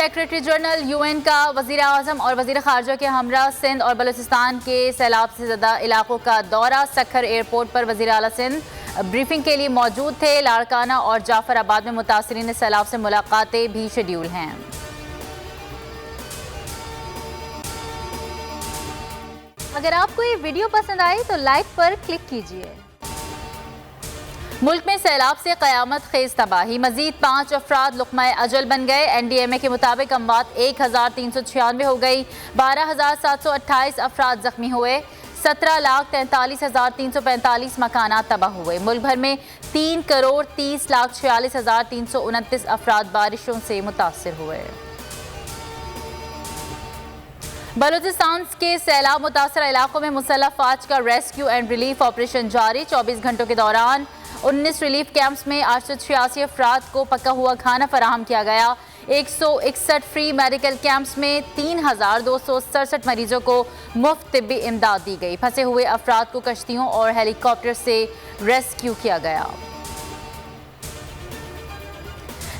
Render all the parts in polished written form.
Secretary general UN का वज़ीर आज़म और वज़ीर ख़ारजा के हमरा सिंध और बलूचिस्तान के सैलाब से ज़दा इलाकों का दौरा। सक्खर एयरपोर्ट पर वज़ीर आला सिंध ब्रीफिंग के लिए मौजूद थे। लाड़काना और जाफराबाद में मुतासिरीन सैलाब से मुलाकातें भी शेड्यूल हैं। अगर आपको ये वीडियो पसंद आई तो लाइक पर क्लिक कीजिए। मुल्क में सैलाब से क़यामत खेज तबाही, मजीद 5 अफराद लुक़्मा-ए अजल बन गए। NDMA के मुताबिक अमवात 1396 हो गई। 12,728 अफराद जख्मी हुए। 17,43,345 मकानात तबाह हुए। मुल्क भर में 3,30,46,329 अफराद बारिशों से मुतासिर हुए। बलूचिस्तान के सैलाब मुतासर इलाकों में मुसल्लह फ़ौज का रेस्क्यू एंड रिलीफ ऑपरेशन जारी। 24 घंटों के दौरान 19 रिलीफ कैंप्स में 886 अफराद को पका हुआ खाना फराहम किया गया। 161 फ्री मेडिकल कैंप्स में 3,267 मरीजों को मुफ्त तिब्बी इमदाद दी गई। फंसे हुए अफराद को कश्तियों और हेलीकॉप्टर से रेस्क्यू किया गया।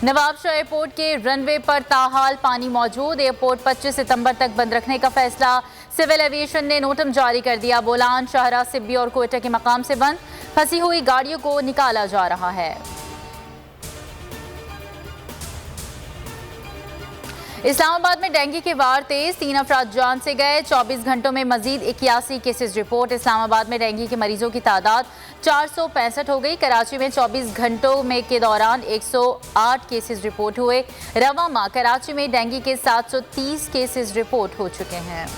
नवाबशाह एयरपोर्ट के रनवे पर ताहाल पानी मौजूद। एयरपोर्ट 25 सितंबर तक बंद रखने का फैसला। सिविल एविएशन ने नोटम जारी कर दिया। बोलान, शाहरा, सिब्बी और कोयटा के मकाम से बंद। फंसी हुई गाड़ियों को निकाला जा रहा है। इस्लामाबाद में डेंगू के वार तेज, 3 अफराद जान से गए। 24 घंटों में मजीद 81 केसेस रिपोर्ट। इस्लामाबाद में डेंगू के मरीजों की तादाद 465 हो गई। कराची में 24 घंटों में के दौरान 108 केसेस रिपोर्ट हुए। रवा माह कराची में डेंगू के 730 केसेस रिपोर्ट हो चुके हैं।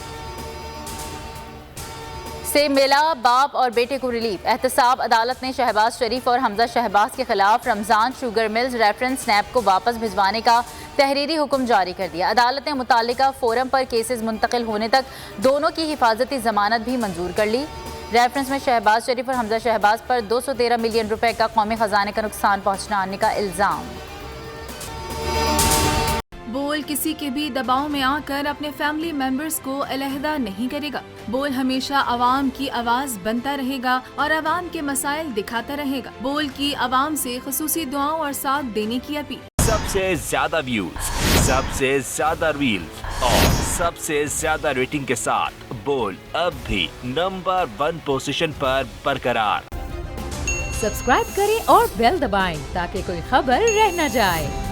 से मिला बाप और बेटे को रिलीफ। एहतसाब अदालत ने शहबाज शरीफ और हमजा शहबाज के खिलाफ Ramzan sugar mills reference snap को वापस भिजवाने का तहरीरी हुक्म जारी कर दिया। अदालत ने मुतालिका फोरम पर केसेस मुंतकिल होने तक दोनों की हिफाजती जमानत भी मंजूर कर ली। रेफरेंस में शहबाज शरीफ और हमजा शहबाज पर 213 मिलियन रुपए का कौमी खजाने का नुकसान पहुंचाने का इल्जाम। बोल किसी के भी दबाव में आकर अपने फैमिली मेंबर्स को अलहदा नहीं करेगा। बोल हमेशा आवाम की आवाज बनता रहेगा और आवाम के मसाइल दिखाता रहेगा। बोल की आवाम से खुसूसी दुआओं और साथ देने की अपील। सबसे ज्यादा व्यूज, सबसे ज्यादा रील्स और सबसे ज्यादा रेटिंग के साथ बोल अब भी नंबर 1 पोजीशन पर बरकरार। सब्सक्राइब करें और बेल दबाएं ताकि कोई खबर रह न जाए।